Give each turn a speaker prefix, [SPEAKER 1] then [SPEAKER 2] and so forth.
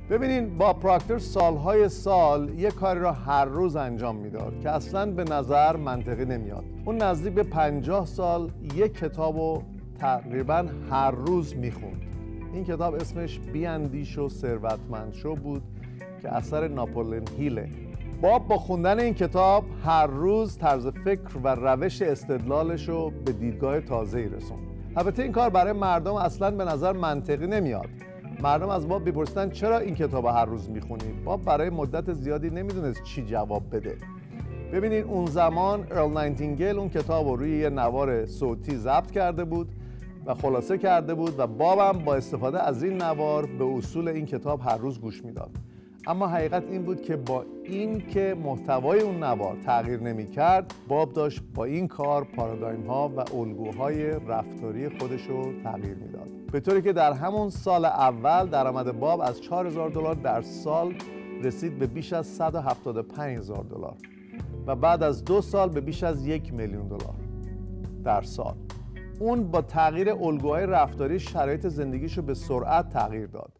[SPEAKER 1] ببینین باب پراکتر سالهای سال یک کاری را هر روز انجام میداد که اصلاً به نظر منطقی نمیاد. اون نزدیک به 50 سال یک کتاب رو تقریباً هر روز میخوند. این کتاب اسمش بیاندیش و ثروتمند شو بود که اثر ناپولئون هیله. باب با خوندن این کتاب هر روز طرز فکر و روش استدلالش رو به دیدگاه تازه‌ای رسوند. البته این کار برای مردم اصلاً به نظر منطقی نمیاد. مردم از باب میپرسیدن چرا این کتاب هر روز میخونید؟ باب برای مدت زیادی نمیدونست چی جواب بده. ببینید اون زمان ارل نایتینگل اون کتاب رو روی یه نوار صوتی ضبط کرده بود و خلاصه کرده بود و بابم با استفاده از این نوار به اصول این کتاب هر روز گوش میداد. اما حقیقت این بود که با این که محتوای اون نوار تغییر نمی‌کرد، باب داشت با این کار پارادایم ها و الگوهای رفتاری خودش رو تغییر میداد. به طوری که در همون سال اول درآمد باب از $4000 در سال رسید به بیش از $175,000 و بعد از 2 سال به بیش از $1,000,000 در سال. اون با تغییر الگوهای رفتاری شرایط زندگیشو به سرعت تغییر داد.